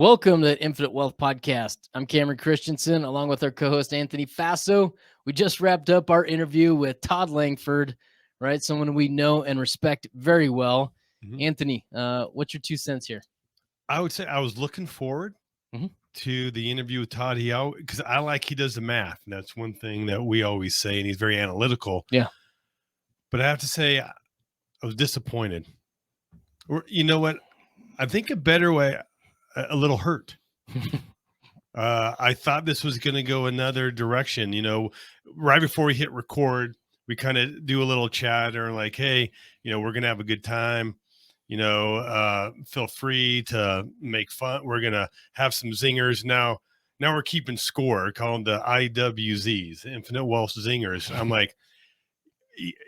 Welcome to the Infinite Wealth Podcast. I'm Cameron Christensen, along with our co-host Anthony Faso. We just wrapped up our interview with Todd Langford, right? Someone we know and respect very well. Mhm. Anthony, what's your 2 cents here? I would say I was looking forward Mhm. to the interview with Todd. Because I like he does the math, and that's one thing that we always say, and he's very analytical. Yeah. But I have to say, I was disappointed. Or you know what? I think a better way, a little hurt. I thought this was going to go another direction. Right before we hit record, we kind of do a little chat or like, hey, we're going to have a good time. Feel free to make fun. We're going to have some zingers. Now we're keeping score, called the IWZs, Infinite Wealth Zingers. I'm like,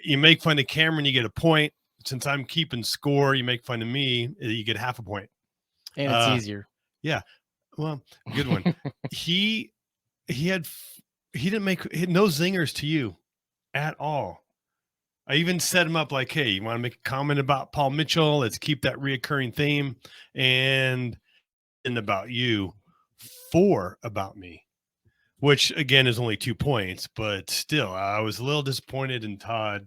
you make fun of Cameron, you get a point. Since I'm keeping score, you make fun of me, you get half a point. And it's easier. Yeah. Well, good one. he had no zingers to you at all. I even set him up like, hey, you want to make a comment about Paul Mitchell? Let's keep that reoccurring theme. And about you, 4 about me, which again is only 2 points, but still, I was a little disappointed in Todd.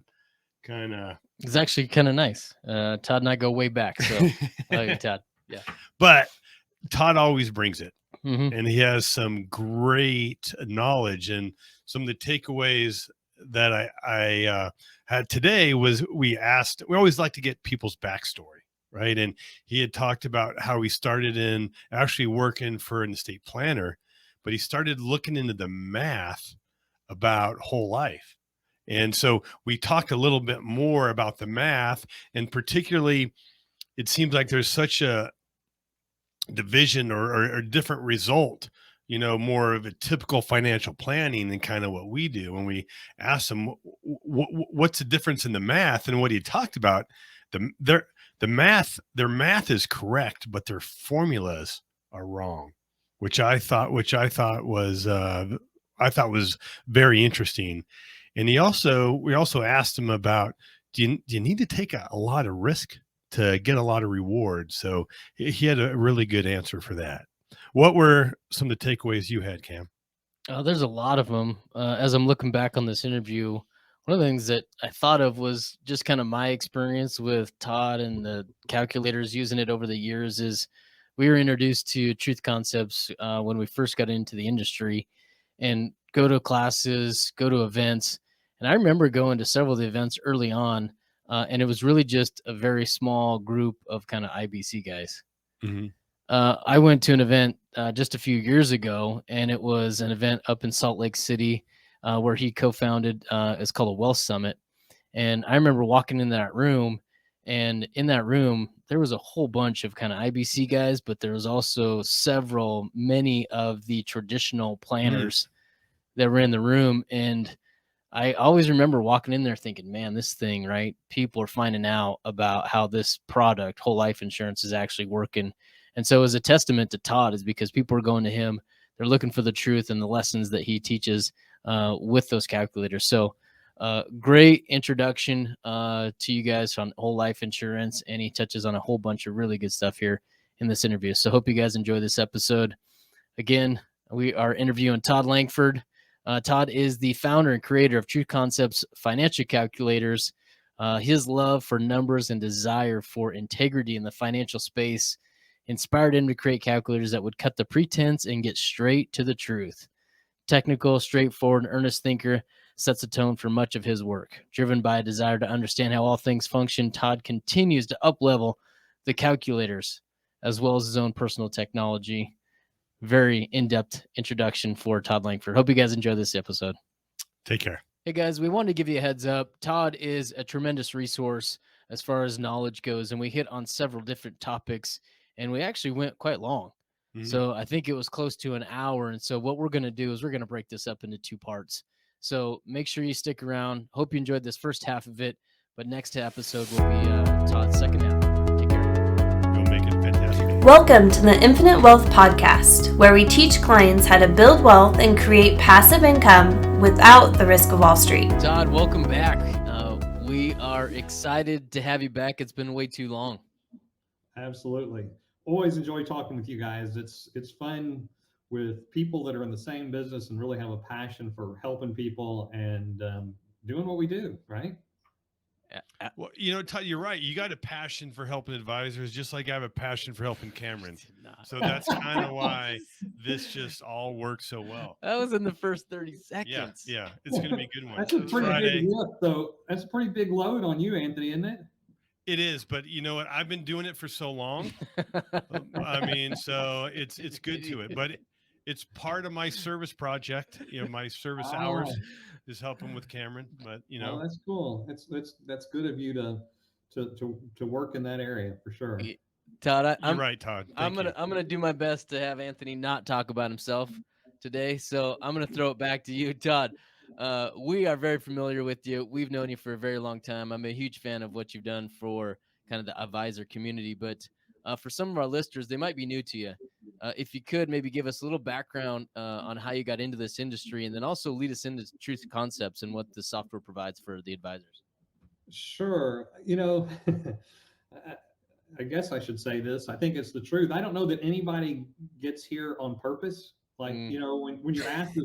It's actually kind of nice. Todd and I go way back, so I like you, Todd. Yeah. But Todd always brings it. Mhm. And he has some great knowledge, and some of the takeaways that I had today was we always like to get people's backstory, right? And he had talked about how he started in actually working for an estate planner, but he started looking into the math about whole life. And so we talked a little bit more about the math, and particularly it seems like there's such a division or different result, more of a typical financial planning than kind of what we do. When we asked them what's the difference in the math, and what he talked about, their math is correct, but their formulas are wrong, which I thought was very interesting. And we also asked him about, do you need to take a lot of risk to get a lot of reward? So he had a really good answer for that. What were some of the takeaways you had, Cam? There's a lot of them. As I'm looking back on this interview, one of the things that I thought of was just kind of my experience with Todd and the calculators, using it over the years. Is we were introduced to truth concepts when we first got into the industry, and go to classes, go to events. And I remember going to several of the events early on, and it was really just a very small group of kind of IBC guys. Mm-hmm. I went to an event just a few years ago, and it was an event up in Salt Lake City where he co-founded. It's called a Wealth Summit. And I remember walking in that room, and in that room, there was a whole bunch of kind of IBC guys, but there was also many of the traditional planners that were in the room. And I always remember walking in there thinking, man, this thing, right? People are finding out about how this product, whole life insurance, is actually working. And so, as a testament to Todd, is because people are going to him, they're looking for the truth and the lessons that he teaches with those calculators. So, great introduction to you guys on whole life insurance, and he touches on a whole bunch of really good stuff here in this interview. So, hope you guys enjoy this episode. Again, we are interviewing Todd Langford. Todd is the founder and creator of Truth Concepts Financial Calculators. His love for numbers and desire for integrity in the financial space inspired him to create calculators that would cut the pretense and get straight to the truth. Technical, straightforward, and earnest thinker, sets a tone for much of his work. Driven by a desire to understand how all things function, Todd continues to uplevel the calculators as well as his own personal technology. Very in-depth introduction for Todd Langford. Hope you guys enjoy this episode. Take care. Hey guys, we wanted to give you a heads up. Todd is a tremendous resource as far as knowledge goes, and we hit on several different topics, and we actually went quite long. Mm-hmm. So I think it was close to an hour. And so what we're going to do is we're going to break this up into 2 parts. So make sure you stick around. Hope you enjoyed this first half of it, but next episode will be Todd's second half. Take care. Go make it fantastic. Welcome to the Infinite Wealth Podcast, where we teach clients how to build wealth and create passive income without the risk of Wall Street. Todd, welcome back. We are excited to have you back. It's been way too long. Absolutely. always enjoy talking with you guys. It's fun with people that are in the same business and really have a passion for helping people and doing what we do, right? Well, Todd, you're right. You got a passion for helping advisors, just like I have a passion for helping Cameron. So that's kind of why this just all works so well. That was in the first 30 seconds. Yeah. It's going to be a good one. That's a It's pretty Friday. big lift, though. That's a pretty big load on you, Anthony, isn't it? It is, but you know what? I've been doing it for so long. I mean, so it's good to it, but it's part of my service project. My service hours is helping with Cameron, but Oh, that's cool. That's good of you to work in that area for sure. Todd, you're right, Todd. I'm gonna do my best to have Anthony not talk about himself today. So I'm gonna throw it back to you, Todd. We are very familiar with you. We've known you for a very long time. I'm a huge fan of what you've done for kind of the advisor community, but for some of our listeners, they might be new to you. If you could maybe give us a little background on how you got into this industry, and then also lead us into truth concepts and what the software provides for the advisors. Sure. I guess I should say this. I think it's the truth. I don't know that anybody gets here on purpose. Like, when you're asked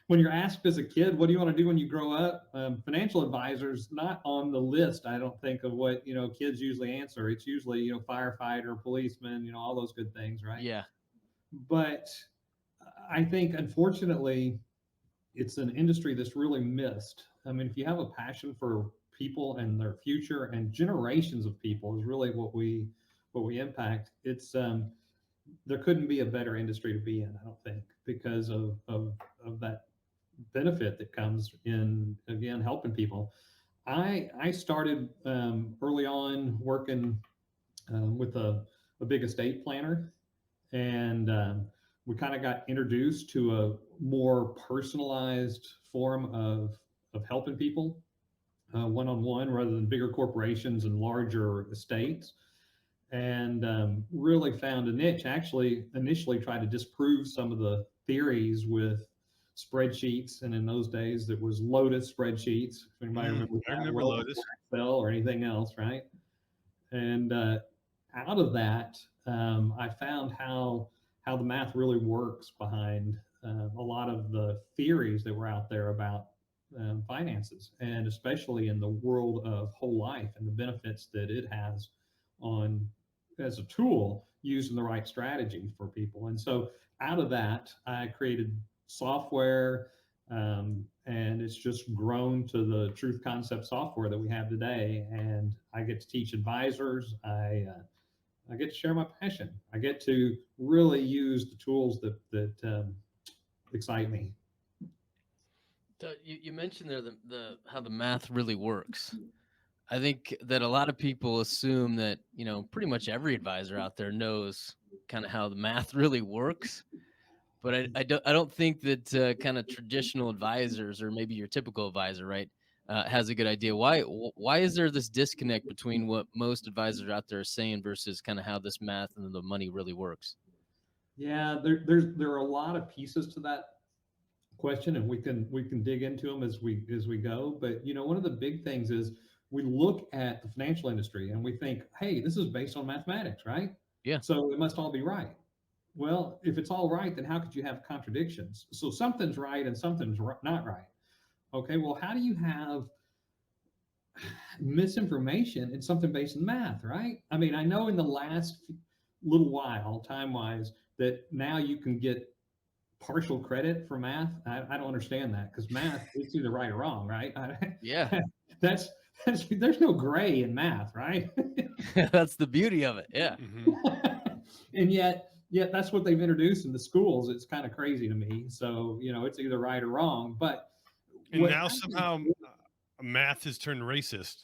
when you're asked as a kid, what do you want to do when you grow up? Financial advisors, not on the list, I don't think, of what, kids usually answer. It's usually, firefighter, policeman, all those good things, right? Yeah. But I think, unfortunately, it's an industry that's really missed. I mean, if you have a passion for people and their future and generations of people is really what we impact. It's there couldn't be a better industry to be in, I don't think, because of that benefit that comes in, again, helping people. I started early on working with a big estate planner, and we kind of got introduced to a more personalized form of helping people one-on-one rather than bigger corporations and larger estates, and really found a niche. Actually, initially tried to disprove some of the theories with spreadsheets, and in those days there was Lotus spreadsheets. If anybody remembers that, I remember Lotus, Excel, or anything else, right? And out of that, I found how the math really works behind a lot of the theories that were out there about finances, and especially in the world of whole life and the benefits that it has on as a tool using the right strategy for people. And so out of that, I created software, and it's just grown to the truth concept software that we have today. And I get to teach advisors. I get to share my passion. I get to really use the tools that excite me. You mentioned there how the math really works. I think that a lot of people assume that, pretty much every advisor out there knows kind of how the math really works. But I don't think that kind of traditional advisors, or maybe your typical advisor, right, has a good idea. Why is there this disconnect between what most advisors out there are saying versus kind of how this math and the money really works? Yeah, there are a lot of pieces to that question, and we can dig into them as we go. But one of the big things is we look at the financial industry and we think, hey, this is based on mathematics, right? Yeah. So it must all be right. Well, if it's all right, then how could you have contradictions? So something's right and something's not right. Okay, well, how do you have misinformation in something based in math, right? I mean, I know in the last little while, time-wise, that now you can get partial credit for math. I don't understand that, because math, it's either right or wrong, right? Yeah. There's no gray in math, right? That's the beauty of it. Yeah. Mm-hmm. And yet that's what they've introduced in the schools. It's kind of crazy to me. So, it's either right or wrong. But now somehow math has turned racist.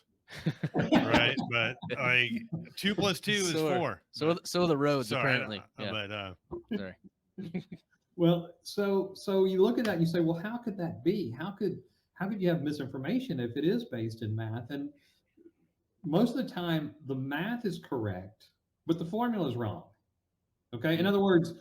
Right, but like 2 + 2 is 4. So the roads, sorry, apparently. Yeah. But sorry. Well, so you look at that and you say, well, how could that be? How could you have misinformation if it is based in math? And most of the time, the math is correct, but the formula is wrong. Okay, in other words,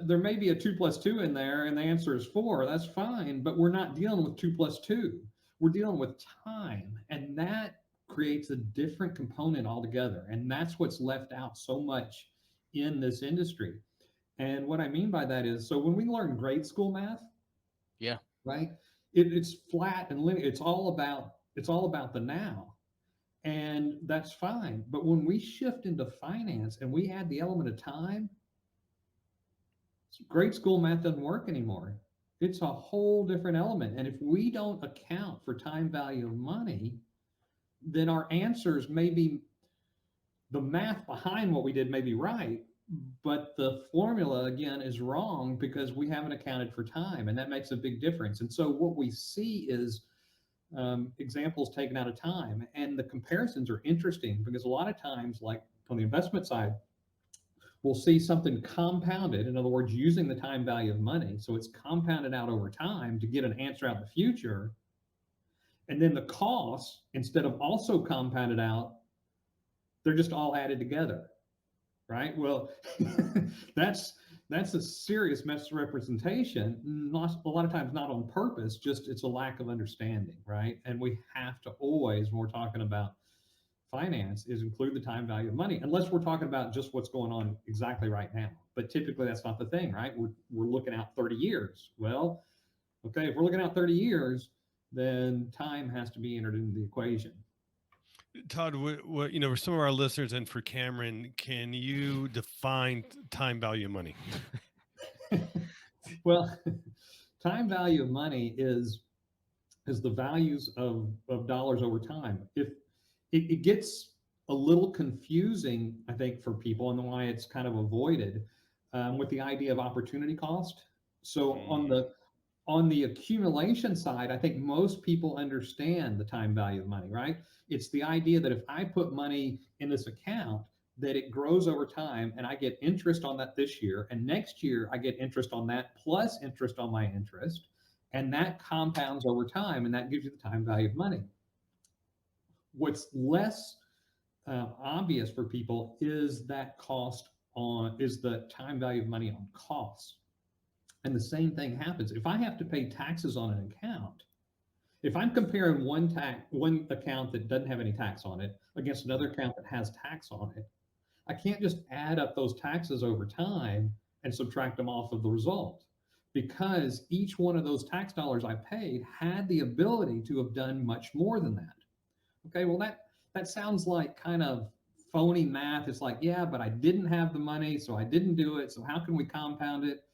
there may be a 2 + 2 in there, and the answer is 4. That's fine, but we're not dealing with 2 + 2. We're dealing with time, and that creates a different component altogether. And that's what's left out so much in this industry. And what I mean by that is, so when we learn grade school math, Yeah. right, it's flat and linear. It's all about the now. And that's fine. But when we shift into finance and we add the element of time, grade school math doesn't work anymore. It's a whole different element. And if we don't account for time value of money, then our answers may be, the math behind what we did may be right, but the formula again is wrong because we haven't accounted for time, and that makes a big difference. And so what we see is examples taken out of time, and the comparisons are interesting because a lot of times, like on the investment side, we'll see something compounded. In other words, using the time value of money. So it's compounded out over time to get an answer out in the future. And then the costs, instead of also compounded out, they're just all added together, right? Well, that's a serious misrepresentation. Not, a lot of times not on purpose, just it's a lack of understanding, right? And we have to always, when we're talking about finance, is include the time value of money, unless we're talking about just what's going on exactly right now. But typically that's not the thing, right? We're looking out 30 years. Well, okay, if we're looking out 30 years, then time has to be entered into the equation. Todd, what for some of our listeners and for Cameron, can you define time value of money? Well, time value of money is the values of dollars over time. If it gets a little confusing, I think, for people, and why it's kind of avoided with the idea of opportunity cost. So on the accumulation side, I think most people understand the time value of money, right? It's the idea that if I put money in this account, that it grows over time and I get interest on that this year, and next year I get interest on that plus interest on my interest, and that compounds over time, and that gives you the time value of money. What's less obvious for people is that is the time value of money on costs. And the same thing happens. If I have to pay taxes on an account, if I'm comparing one account that doesn't have any tax on it against another account that has tax on it, I can't just add up those taxes over time and subtract them off of the result, because each one of those tax dollars I paid had the ability to have done much more than that. Okay, well, that sounds like kind of phony math. It's like, yeah, but I didn't have the money, so I didn't do it. So how can we compound it?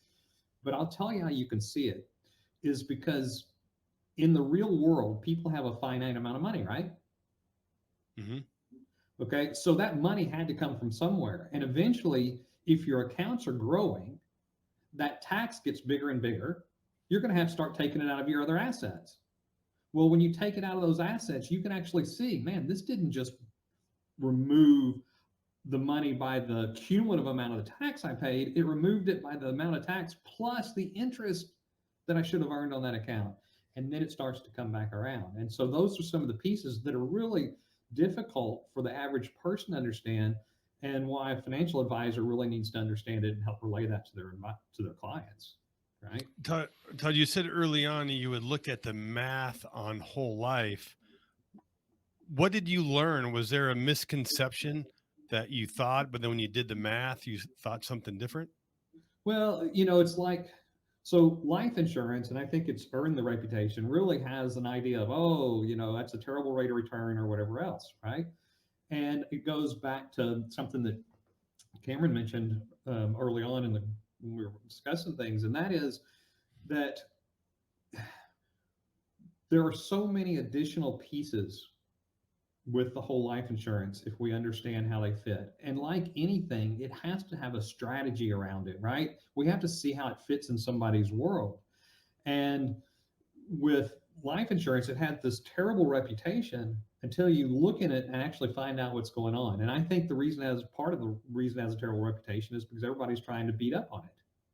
But I'll tell you how you can see it is because in the real world, people have a finite amount of money, right? Mm-hmm. Okay, so that money had to come from somewhere. And eventually, if your accounts are growing, that tax gets bigger and bigger. You're going to have to start taking it out of your other assets. Well, when you take it out of those assets, you can actually see, man, this didn't just remove the money by the cumulative amount of the tax I paid, it removed it by the amount of tax plus the interest that I should have earned on that account. And then it starts to come back around. And so those are some of the pieces that are really difficult for the average person to understand, and why a financial advisor really needs to understand it and help relay that to their clients. Right. Todd, you said early on you would look at the math on whole life. What did you learn? Was there a misconception that you thought, but then when you did the math, you thought something different? Well, it's like, so life insurance, and I think it's earned the reputation, really has an idea of, oh, that's a terrible rate of return or whatever else, right? And it goes back to something that Cameron mentioned early on when we were discussing things, and that is that there are so many additional pieces with the whole life insurance if we understand how they fit. And like anything, it has to have a strategy around it, right? We have to see how it fits in somebody's world. And with life insurance, it had this terrible reputation until you look in it and actually find out what's going on. And I think part of the reason it has a terrible reputation is because everybody's trying to beat up on it,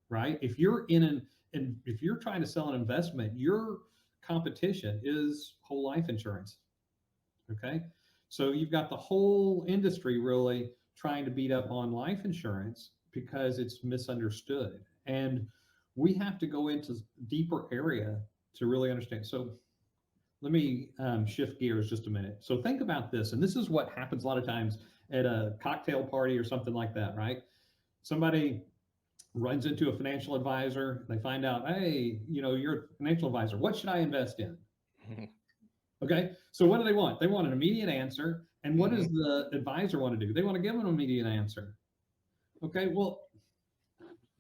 right? If you're if you're trying to sell an investment, your competition is whole life insurance. Okay. So you've got the whole industry really trying to beat up on life insurance because it's misunderstood. And we have to go into deeper area to really understand. So shift gears just a minute. So think about this, and this is what happens a lot of times at a cocktail party or something like that, right? Somebody runs into a financial advisor. They find out, hey, you're a financial advisor. What should I invest in? Okay, so what do they want? They want an immediate answer. And what does the advisor want to do? They want to give them an immediate answer. Okay, well,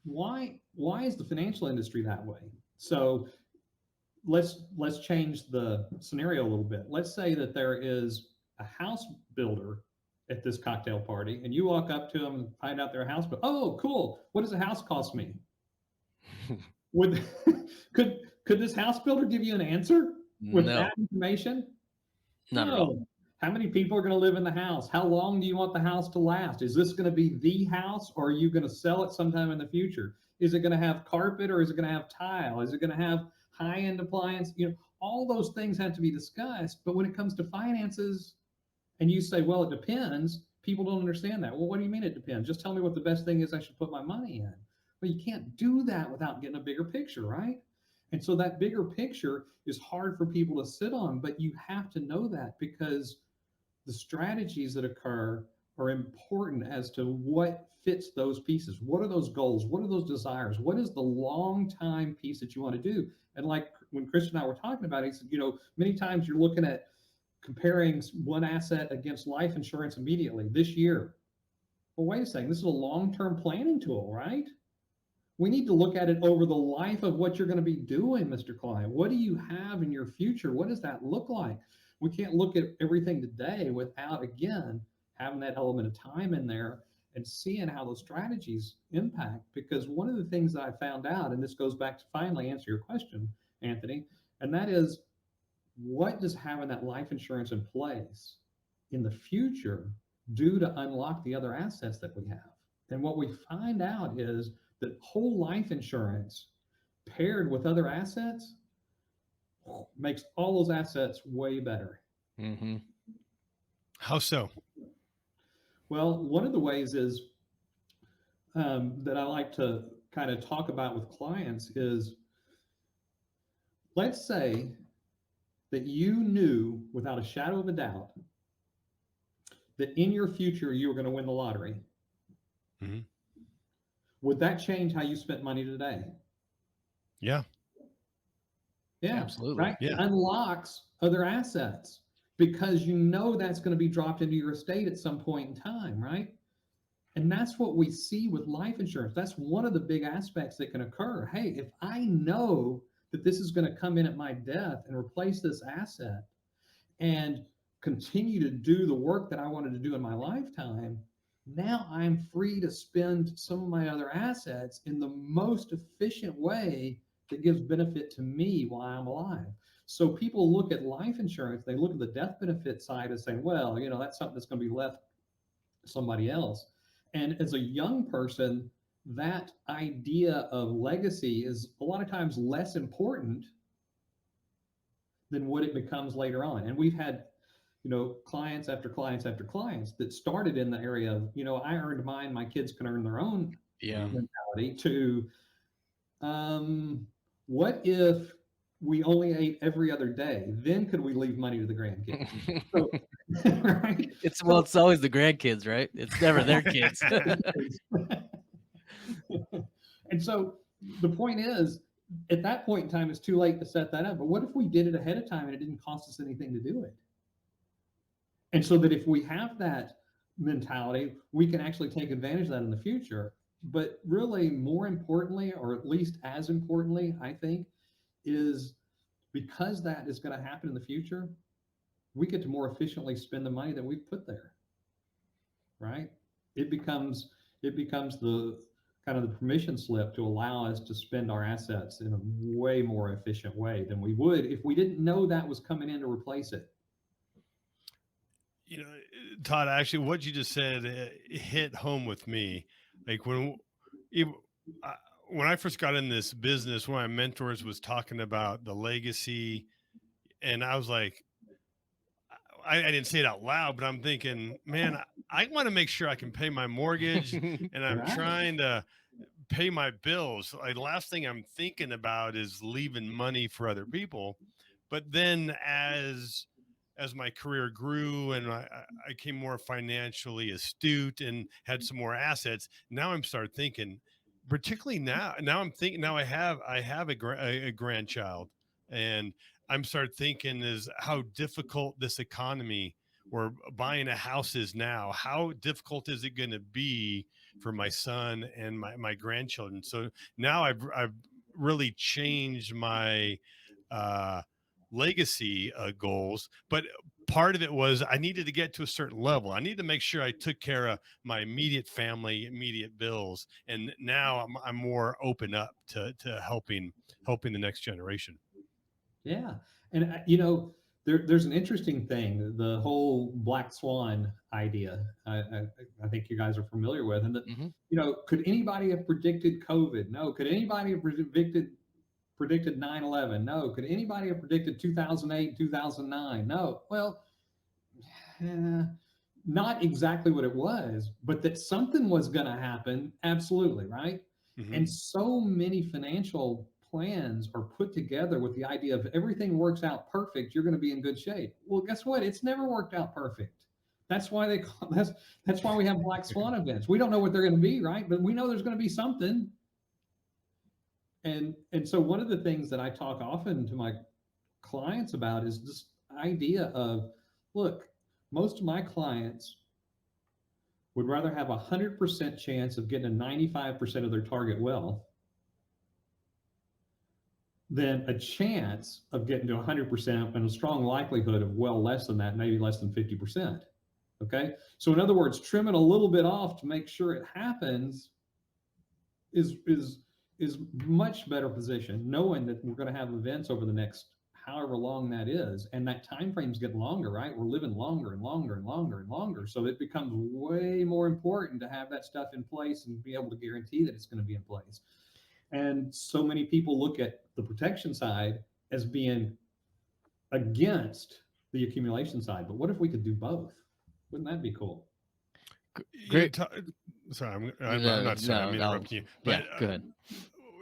why is the financial industry that way? So let's change the scenario a little bit. Let's say that there is a house builder at this cocktail party, and you walk up to them and find out they're a house builder. Oh, cool. What does a house cost me? Would could this house builder give you an answer with that information? Not at all. How many people are going to live in the house? How long do you want the house to last? Is this going to be the house, or are you going to sell it sometime in the future? Is it going to have carpet, or is it going to have tile? Is it going to have high-end appliance? All those things have to be discussed. But when it comes to finances, and you say, well, it depends, people don't understand that. Well, what do you mean it depends? Just tell me what the best thing is I should put my money in. Well, you can't do that without getting a bigger picture, right? And so that bigger picture is hard for people to sit on, but you have to know that, because the strategies that occur are important as to what fits those pieces. What are those goals? What are those desires? What is the long time piece that you want to do? And like when Chris and I were talking about it, he said, many times you're looking at comparing one asset against life insurance immediately this year. Well, wait a second, this is a long-term planning tool, right? We need to look at it over the life of what you're going to be doing, Mr. Client. What do you have in your future? What does that look like? We can't look at everything today without, again, having that element of time in there and seeing how those strategies impact. Because one of the things that I found out, and this goes back to finally answer your question, Anthony, and that is, what does having that life insurance in place in the future do to unlock the other assets that we have? And what we find out is that whole life insurance paired with other assets makes all those assets way better. How so? Well, one of the ways is that I like to kind of talk about with clients is, let's say that you knew without a shadow of a doubt that in your future you were going to win the lottery. Would that change how you spent money today? Yeah. Yeah, absolutely. Right? Yeah. It unlocks other assets because that's going to be dropped into your estate at some point in time, right? And that's what we see with life insurance. That's one of the big aspects that can occur. Hey, if I know that this is going to come in at my death and replace this asset and continue to do the work that I wanted to do in my lifetime, now I'm free to spend some of my other assets in the most efficient way that gives benefit to me while I'm alive. So people look at life insurance, they look at the death benefit side and say, well, that's something that's going to be left to somebody else. And as a young person, that idea of legacy is a lot of times less important than what it becomes later on. And we've had clients after clients after clients that started in the area of, I earned mine, my kids can earn their own mentality, to what if we only ate every other day? Then could we leave money to the grandkids? So, right? It's always the grandkids, right? It's never their kids. And so the point is, at that point in time, it's too late to set that up. But what if we did it ahead of time and it didn't cost us anything to do it? And so that if we have that mentality, we can actually take advantage of that in the future. But really, more importantly, or at least as importantly, I think, is because that is going to happen in the future, we get to more efficiently spend the money that we've put there, right? It becomes the kind of the permission slip to allow us to spend our assets in a way more efficient way than we would if we didn't know that was coming in to replace it. Todd, actually, what you just said hit home with me. Like when I first got in this business, one of my mentors was talking about the legacy, and I was like, I didn't say it out loud, but I'm thinking, man, I want to make sure I can pay my mortgage, and I'm trying to pay my bills. Like, the last thing I'm thinking about is leaving money for other people. But then as my career grew and I became more financially astute and had some more assets, now I'm start thinking, particularly now I'm thinking, now I have a grandchild, and I'm start thinking is how difficult this economy or buying a house is now. How difficult is it going to be for my son and my grandchildren? So now I've really changed my legacy goals, but part of it was I needed to get to a certain level. I needed to make sure I took care of my immediate family, immediate bills, and now I'm more open up to helping the next generation. Yeah. And, there's an interesting thing, the whole black swan idea. I think you guys are familiar with. And, could anybody have predicted COVID? No. Could anybody have predicted 9/11? No. Could anybody have predicted 2008, 2009? No. Well, not exactly what it was, but that something was going to happen. Absolutely. Right. Mm-hmm. And so many financial plans are put together with the idea of everything works out perfect, you're going to be in good shape. Well, guess what? It's never worked out perfect. That's why that's why we have black swan events. We don't know what they're going to be, right? But we know there's going to be something. And so one of the things that I talk often to my clients about is this idea of, look, most of my clients would rather have 100% chance of getting a 95% of their target wealth than a chance of getting to 100% and a strong likelihood of well less than that, maybe less than 50%. Okay. So in other words, trimming a little bit off to make sure it happens is much better position, knowing that we're going to have events over the next however long that is. And that time frame's getting longer, right? We're living longer and longer and longer and longer. So it becomes way more important to have that stuff in place and be able to guarantee that it's going to be in place. And so many people look at the protection side as being against the accumulation side. But what if we could do both? Wouldn't that be cool? Great. Sorry, I'm not sorry. I'm interrupting you. But yeah, go ahead.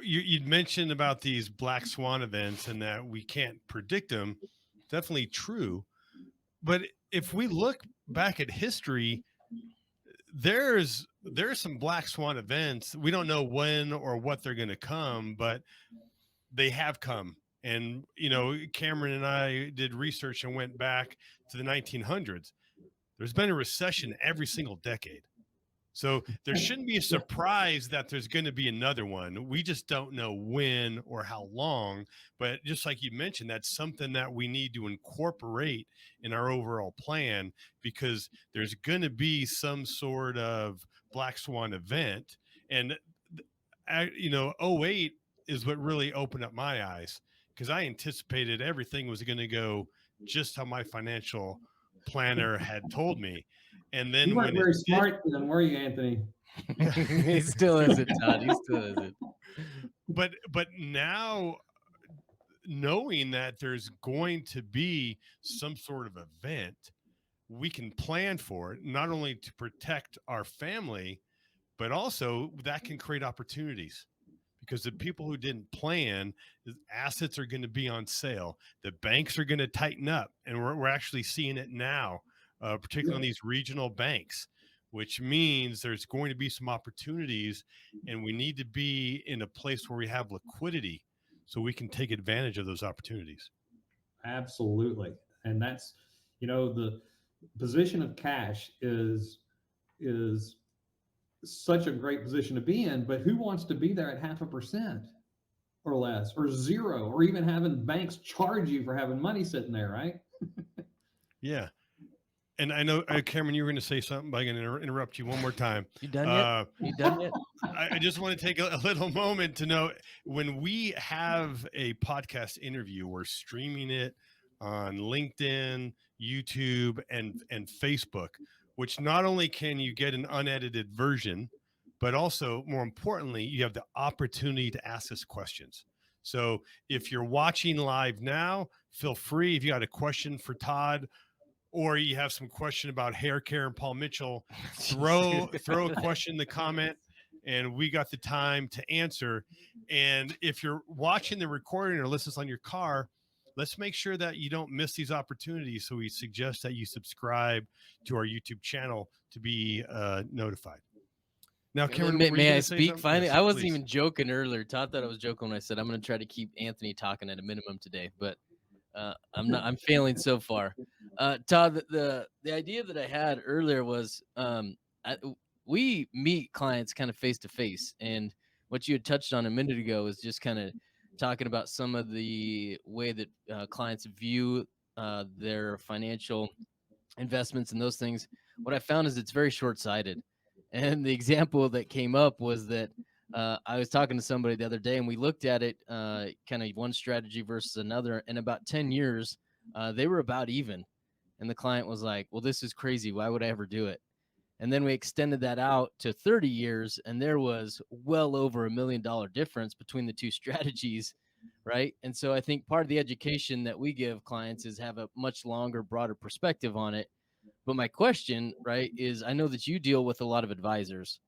You'd mentioned about these black swan events and that we can't predict them. Definitely true. But if we look back at history, there's some black swan events. We don't know when or what they're going to come, but they have come. And, Cameron and I did research and went back to the 1900s. There's been a recession every single decade. So there shouldn't be a surprise that there's going to be another one. We just don't know when or how long. But just like you mentioned, that's something that we need to incorporate in our overall plan, because there's going to be some sort of black swan event. And, 08 is what really opened up my eyes, because I anticipated everything was going to go just how my financial planner had told me. And then you weren't very smart then, were you, Anthony? He still isn't, Todd. He still isn't. But now, knowing that there's going to be some sort of event, we can plan for it, not only to protect our family, but also that can create opportunities. Because the people who didn't plan, assets are going to be on sale. The banks are going to tighten up, and we're actually seeing it now, particularly on these regional banks, which means there's going to be some opportunities, and we need to be in a place where we have liquidity so we can take advantage of those opportunities. Absolutely. And that's, the position of cash is such a great position to be in, but who wants to be there at 0.5% or less, or 0, or even having banks charge you for having money sitting there, right? Yeah. And I know, Cameron, you were going to say something, but I'm going to interrupt you one more time. You done yet? You done yet? I just want to take a little moment to know, when we have a podcast interview, we're streaming it on LinkedIn, YouTube, and Facebook, which not only can you get an unedited version, but also, more importantly, you have the opportunity to ask us questions. So if you're watching live now, feel free. If you got a question for Todd, or you have some question about hair care and Paul Mitchell, throw a question in the comment, and we got the time to answer. And if you're watching the recording or listening on your car, let's make sure that you don't miss these opportunities. So we suggest that you subscribe to our YouTube channel to be notified. Now, Cameron, may I speak finally? Yes, I wasn't please. even joking earlier. Todd thought I was joking when I said I'm going to try to keep Anthony talking at a minimum today, but I'm not. I'm failing so far. Todd, the idea that I had earlier was we meet clients kind of face to face, and what you had touched on a minute ago is just kind of talking about some of the way that clients view their financial investments and those things. What I found is it's very short-sighted. And the example that came up was that I was talking to somebody the other day, and we looked at it kind of one strategy versus another. In about 10 years, they were about even. And the client was like, well, this is crazy. Why would I ever do it? And then we extended that out to 30 years, and there was well over $1 million difference between the two strategies, right? And so I think part of the education that we give clients is have a much longer, broader perspective on it. But my question, right, is I know that you deal with a lot of advisors,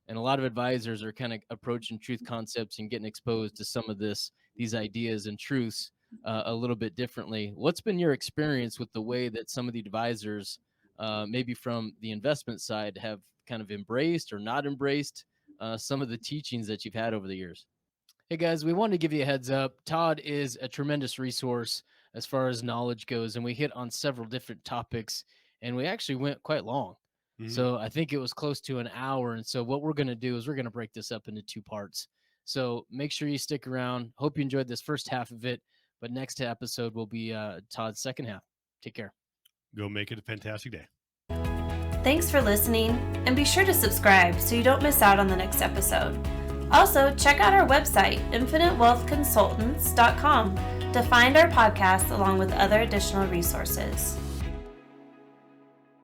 and a lot of advisors are kind of approaching truth concepts and getting exposed to some of these ideas and truths a little bit differently. What's been your experience with the way that some of the advisors, maybe from the investment side, have kind of embraced or not embraced some of the teachings that you've had over the years? Hey guys, we wanted to give you a heads up. Todd is a tremendous resource as far as knowledge goes, and we hit on several different topics, and we actually went quite long. Mhm. So I think it was close to an hour. And so what we're going to do is we're going to break this up into 2 parts. So make sure you stick around. Hope you enjoyed this first half of it, but next episode will be Todd's second half. Take care. Go make it a fantastic day. Thanks for listening, and be sure to subscribe so you don't miss out on the next episode. Also, check out our website, infinitewealthconsultants.com, to find our podcast along with other additional resources.